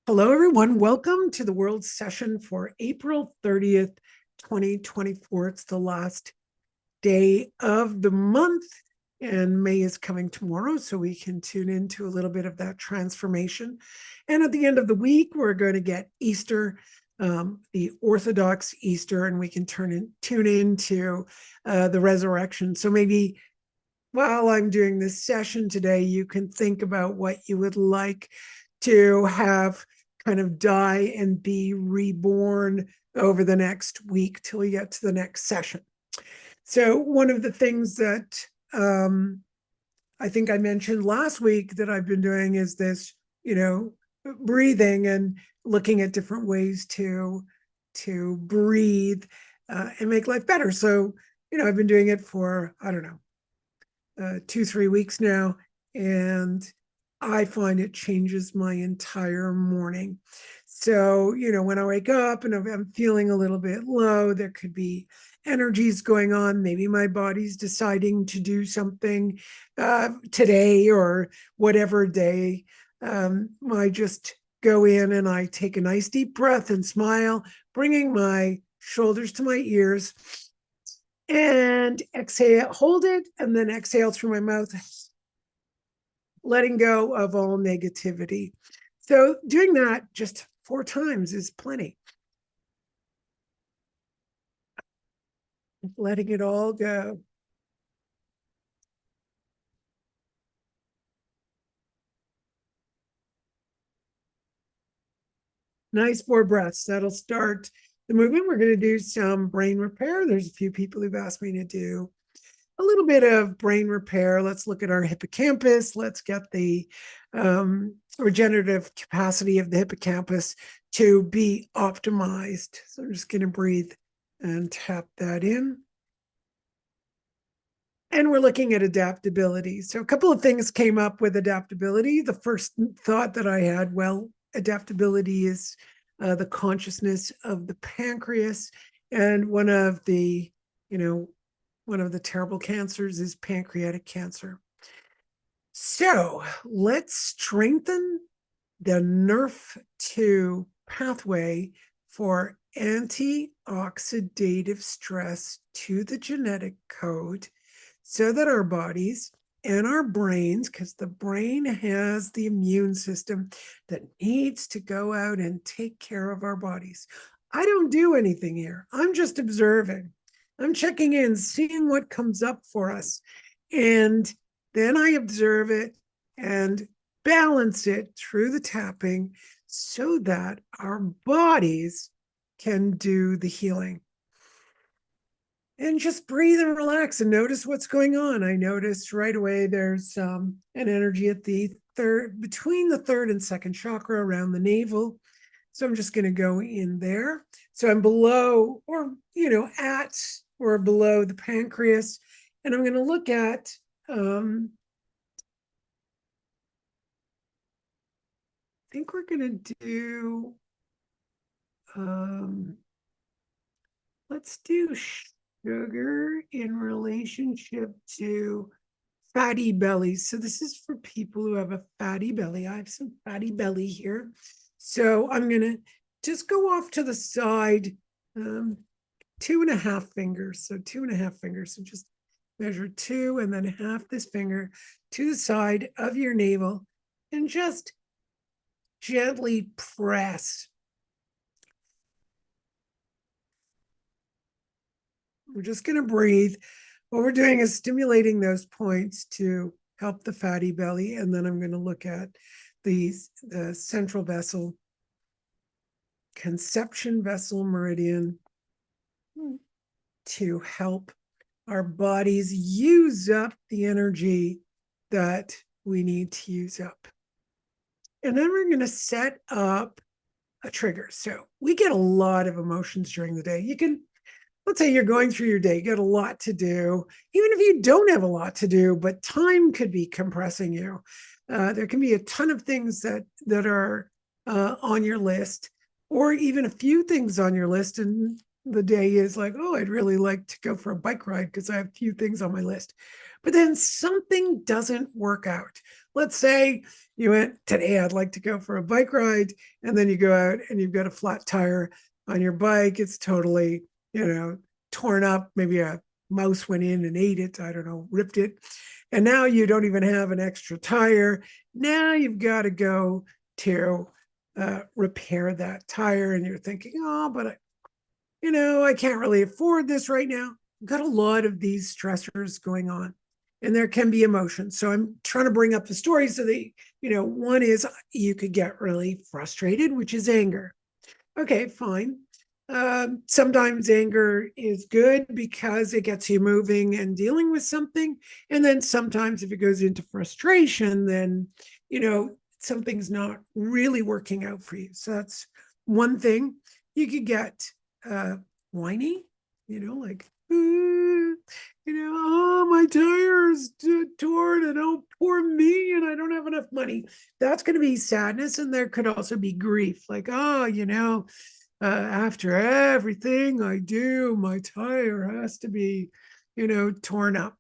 Hello, everyone. Welcome to the World Session for April 30th, 2024. It's the last day of the month, and May is coming tomorrow, so we can tune into a little bit of that transformation. And at the end of the week, we're going to get Easter, the Orthodox Easter, and we can tune into the resurrection. So maybe while I'm doing this session today, you can think about what you would like to have kind of die and be reborn over the next week till we get to the next session. So one of the things that I think I mentioned last week that I've been doing is this, breathing and looking at different ways to breathe and make life better. So, I've been doing it for, I don't know, 2-3 weeks now, and I find it changes my entire morning. So, when I wake up and I'm feeling a little bit low, there could be energies going on. Maybe my body's deciding to do something today or whatever day. I just go in and I take a nice deep breath and smile, bringing my shoulders to my ears, and exhale, hold it, and then exhale through my mouth, letting go of all negativity. So doing that just 4 times is plenty. Letting it all go. Nice 4 breaths. That'll start the movement. We're going to do some brain repair. There's a few people who've asked me to do a little bit of brain repair. Let's look at our hippocampus. Let's get the regenerative capacity of the hippocampus to be optimized. So I'm just going to breathe and tap that in. And we're looking at adaptability. So a couple of things came up with adaptability. The first thought that I had, well, adaptability is the consciousness of the pancreas. And one of the terrible cancers is pancreatic cancer. So let's strengthen the NRF2 pathway for anti-oxidative stress to the genetic code so that our bodies and our brains, because the brain has the immune system that needs to go out and take care of our bodies. I don't do anything here. I'm just observing. I'm checking in, seeing what comes up for us. And then I observe it and balance it through the tapping so that our bodies can do the healing. And just breathe and relax and notice what's going on. I noticed right away there's an energy at the between the third and second chakra around the navel. So I'm just going to go in there. So I'm below or, at or below the pancreas. And I'm going to look at I think we're going to do, let's do sugar in relationship to fatty bellies. So this is for people who have a fatty belly. I have some fatty belly here. So I'm going to just go off to the side, 2.5 fingers. So 2.5 fingers. So just measure 2 and then half this finger to the side of your navel and just gently press. We're just going to breathe. What we're doing is stimulating those points to help the fatty belly. And then I'm going to look at the central vessel, conception vessel meridian, to help our bodies use up the energy that we need to use up. And then we're going to set up a trigger. So we get a lot of emotions during the day. Let's say you're going through your day, you got a lot to do, even if you don't have a lot to do, but time could be compressing you. There can be a ton of things that are on your list, or even a few things on your list, and the day is like, oh, I'd really like to go for a bike ride because I have a few things on my list. But then something doesn't work out. Let's say you went today, I'd like to go for a bike ride. And then you go out and you've got a flat tire on your bike. It's totally, torn up. Maybe a mouse went in and ate it. I don't know, ripped it. And now you don't even have an extra tire. Now you've got to go to repair that tire. And you're thinking, oh, but I can't really afford this right now. I've got a lot of these stressors going on, and there can be emotions. So I'm trying to bring up the story so that, one is you could get really frustrated, which is anger. Okay, fine. Sometimes anger is good because it gets you moving and dealing with something. And then sometimes if it goes into frustration, then, something's not really working out for you. So that's one thing. You could get whiny, like, oh, my tire's torn and oh, poor me, and I don't have enough money. That's going to be sadness. And there could also be grief, like, oh, after everything I do, my tire has to be, torn up.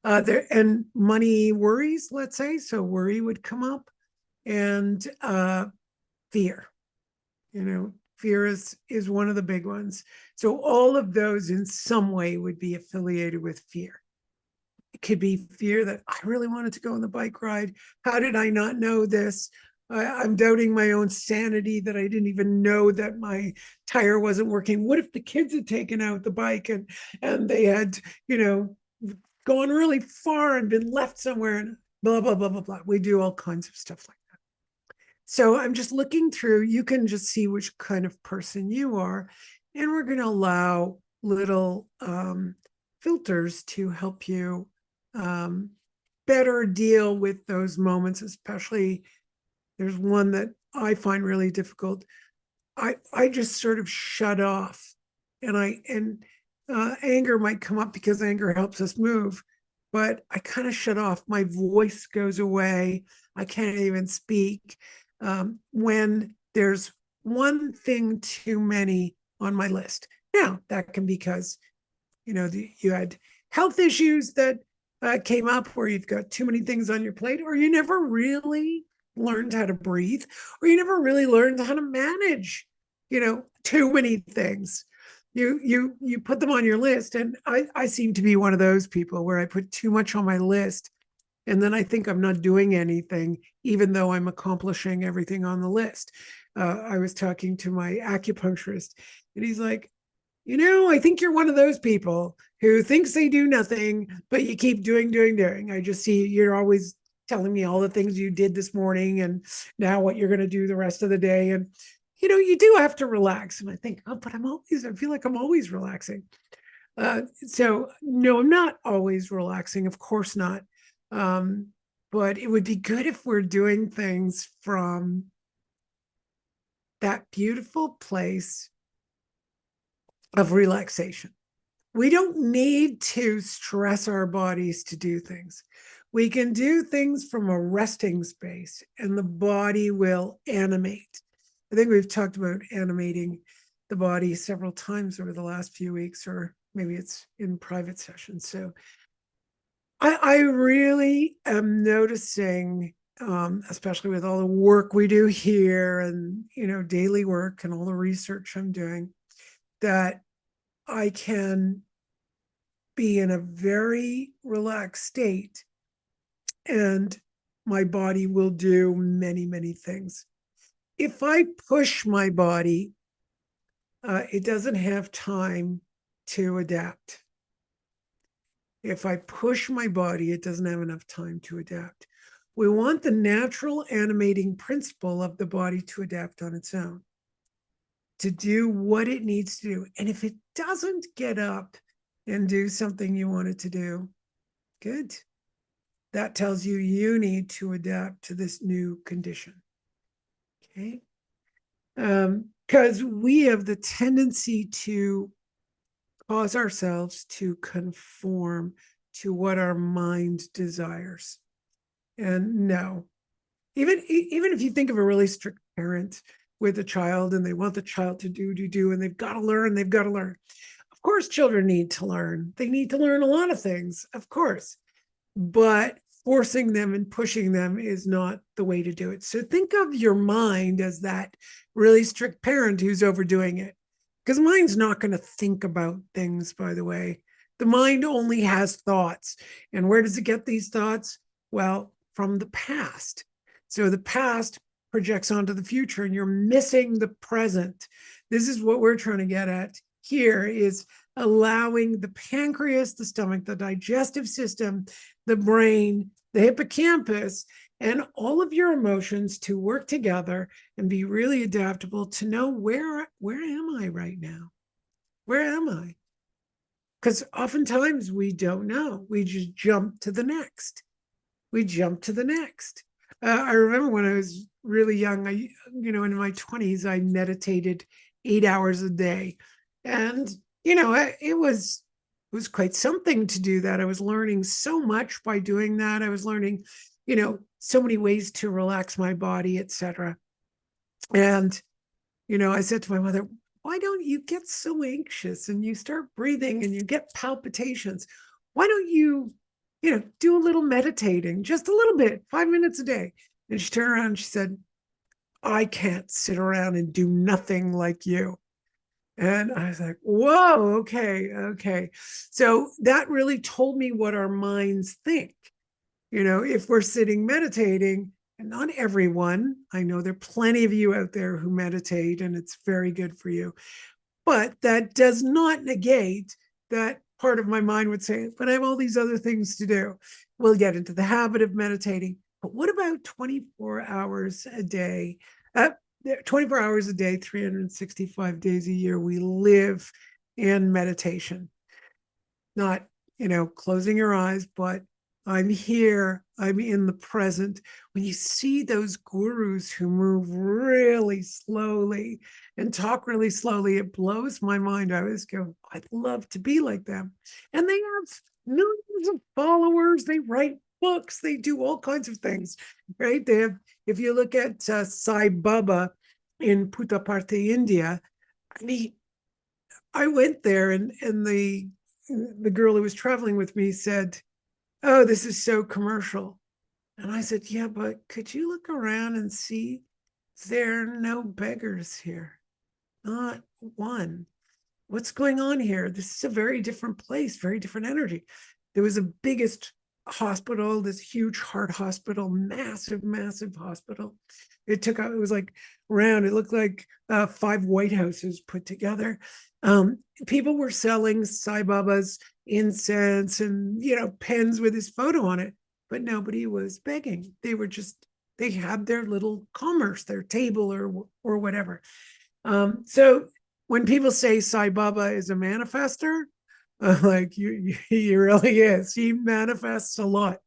There and money worries, let's say, so worry would come up, and fear. Fear is one of the big ones. So all of those in some way would be affiliated with fear. It could be fear that I really wanted to go on the bike ride. How did I not know this? I'm doubting my own sanity that I didn't even know that my tire wasn't working. What if the kids had taken out the bike and they had, gone really far and been left somewhere and blah, blah, blah, blah, blah. We do all kinds of stuff like that. So I'm just looking through, you can just see which kind of person you are. And we're going to allow little filters to help you better deal with those moments, especially there's one that I find really difficult. I just sort of shut off, and anger might come up because anger helps us move, but I kind of shut off. My voice goes away. I can't even speak when there's one thing too many on my list. Now that can be because you had health issues that came up where you've got too many things on your plate, or you never really learned how to breathe, or you never really learned how to manage, too many things. You put them on your list, and I seem to be one of those people where I put too much on my list, and then I think I'm not doing anything, even though I'm accomplishing everything on the list. I was talking to my acupuncturist, and he's like, I think you're one of those people who thinks they do nothing, but you keep doing. I just see you're always telling me all the things you did this morning and now what you're going to do the rest of the day. And, you do have to relax. And I think, oh, but I feel like I'm always relaxing. So no, I'm not always relaxing. Of course not. But it would be good if we're doing things from that beautiful place of relaxation. We don't need to stress our bodies to do things. We can do things from a resting space, and the body will animate. I think we've talked about animating the body several times over the last few weeks, or maybe it's in private sessions. So I really am noticing, especially with all the work we do here and, daily work and all the research I'm doing, that I can be in a very relaxed state and my body will do many, many things. If I push my body, it doesn't have time to adapt. If I push my body, it doesn't have enough time to adapt. We want the natural animating principle of the body to adapt on its own, to do what it needs to do. And if it doesn't get up and do something you want it to do, good. That tells you you need to adapt to this new condition. Okay. Because we have the tendency to cause ourselves to conform to what our mind desires. And no, even if you think of a really strict parent with a child and they want the child to do, and they've got to learn, they've got to learn. Of course, children need to learn. They need to learn a lot of things, of course, but forcing them and pushing them is not the way to do it. So think of your mind as that really strict parent who's overdoing it. Because mind's not going to think about things, by the way. The mind only has thoughts. And where does it get these thoughts? Well, from the past. So the past projects onto the future, and you're missing the present. This is what we're trying to get at here, is allowing the pancreas, the stomach, the digestive system, the brain, the hippocampus, and all of your emotions to work together and be really adaptable to know where am I right now? Where am I? Because oftentimes we don't know. We just jump to the next. We jump to the next. I remember when I was really young, in my 20s, I meditated 8 hours a day. And, it was quite something to do that. I was learning so much by doing that. I was learning, so many ways to relax my body, etc. And, I said to my mother, why don't you get so anxious and you start breathing and you get palpitations? Why don't you, do a little meditating, just a little bit, 5 minutes a day? And she turned around and she said, I can't sit around and do nothing like you. And I was like, whoa, okay. So that really told me what our minds think. If we're sitting meditating, and not everyone, I know there are plenty of you out there who meditate, and it's very good for you. But that does not negate that part of my mind would say, but I have all these other things to do. We'll get into the habit of meditating. But what about 24 hours a day? 24 hours a day, 365 days a year, we live in meditation. Not, closing your eyes, but I'm here, I'm in the present. When you see those gurus who move really slowly and talk really slowly, it blows my mind. I always go, I'd love to be like them. And they have millions of followers. They write books. They do all kinds of things, right? They have, if you look at Sai Baba in Puttaparthi, India, I mean, I went there and the girl who was traveling with me said, oh, this is so commercial. And I said, yeah, but could you look around and see there are no beggars here? Not one. What's going on here? This is a very different place, very different energy. There was the biggest hospital, this huge heart hospital, massive hospital. It was like round, it looked like 5 White Houses put together. People were selling Sai Baba's incense and, pens with his photo on it, but nobody was begging. They had their little commerce, their table or whatever. So when people say Sai Baba is a manifester, like he really is. He manifests a lot,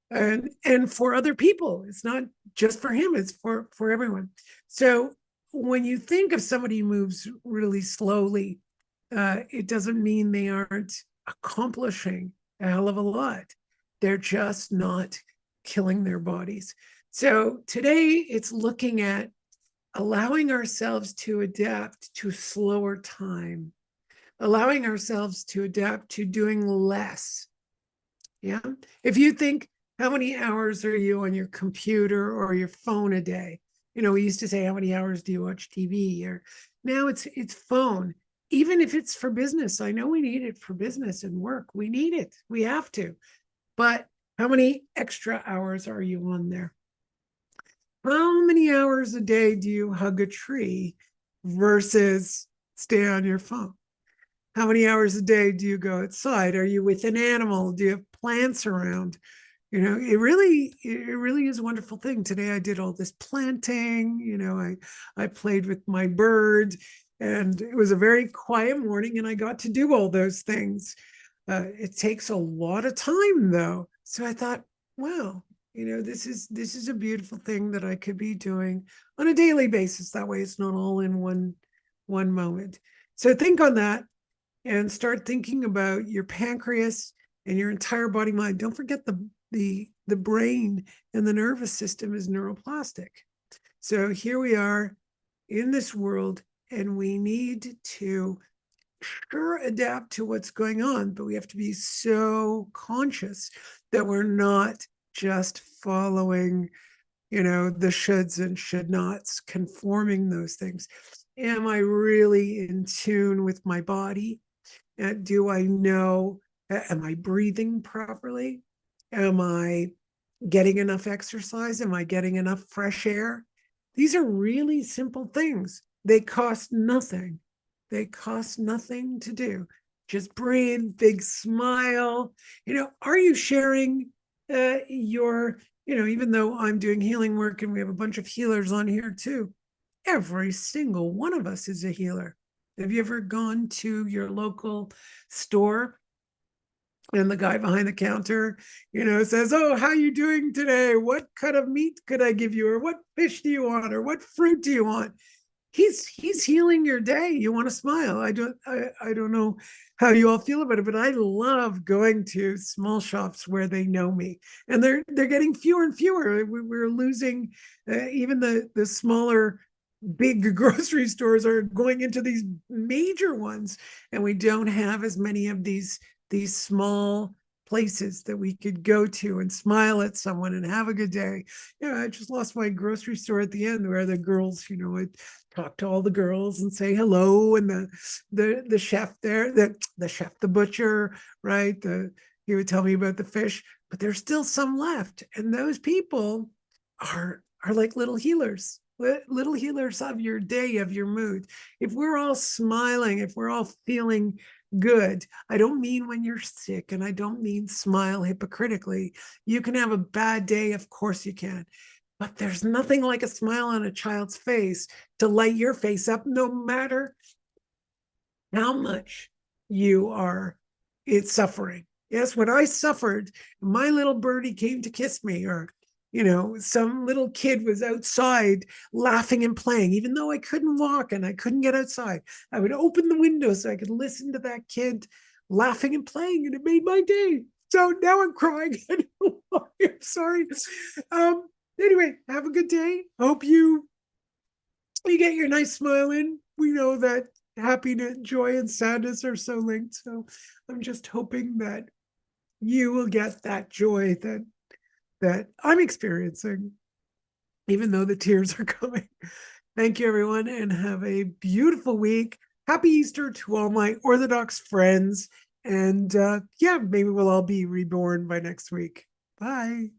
and for other people. It's not just for him; it's for everyone. So when you think of somebody who moves really slowly, it doesn't mean they aren't accomplishing a hell of a lot. They're just not killing their bodies. So today it's looking at allowing ourselves to adapt to slower time, allowing ourselves to adapt to doing less. Yeah. If you think, how many hours are you on your computer or your phone a day? We used to say, how many hours do you watch TV? Or now it's phone. Even if it's for business, I know we need it for business and work. We need it. We have to. But how many extra hours are you on there? How many hours a day do you hug a tree versus stay on your phone? How many hours a day do you go outside? Are you with an animal? Do you have plants around? It really is a wonderful thing. Today I did all this planting. I played with my bird, and it was a very quiet morning, and I got to do all those things. It takes a lot of time, though. So I thought, wow, this is a beautiful thing that I could be doing on a daily basis. That way, it's not all in one moment. So think on that. And start thinking about your pancreas and your entire body mind. Don't forget the brain and the nervous system is neuroplastic. So here we are. in this world, and we need to sure adapt to what's going on, but we have to be so conscious that we're not just following, the shoulds and should nots, conforming those things. Am I really in tune with my body? Do I know, am I breathing properly? Am I getting enough exercise? Am I getting enough fresh air? These are really simple things. They cost nothing. They cost nothing to do. Just breathe, big smile. Are you sharing your, even though I'm doing healing work and we have a bunch of healers on here too, every single one of us is a healer. Have you ever gone to your local store and the guy behind the counter, says, "Oh, how you doing today? What cut of meat could I give you? Or what fish do you want? Or what fruit do you want?" He's healing your day. You want to smile. I don't know how you all feel about it, but I love going to small shops where they know me, and they're getting fewer and fewer. We're losing even the smaller big grocery stores are going into these major ones, and we don't have as many of these small places that we could go to and smile at someone and have a good day. I just lost my grocery store at the end where the girls, I'd talk to all the girls and say hello, and the chef there, the chef, the butcher, right? He would tell me about the fish, but there's still some left, and those people are like little healers of your day, of your mood. If we're all smiling, if we're all feeling good, I don't mean when you're sick, and I don't mean smile hypocritically. You can have a bad day, of course you can, but there's nothing like a smile on a child's face to light your face up, no matter how much you are it's suffering. Yes, when I suffered, my little birdie came to kiss me, or some little kid was outside laughing and playing, even though I couldn't walk and I couldn't get outside. I would open the window so I could listen to that kid laughing and playing, and it made my day. So now I'm crying. I'm sorry. Anyway, have a good day. Hope you get your nice smile in. We know that happiness, joy, and sadness are so linked. So I'm just hoping that you will get that joy that I'm experiencing, even though the tears are coming. Thank you, everyone, and have a beautiful week. Happy Easter to all my Orthodox friends. And yeah, maybe we'll all be reborn by next week. Bye.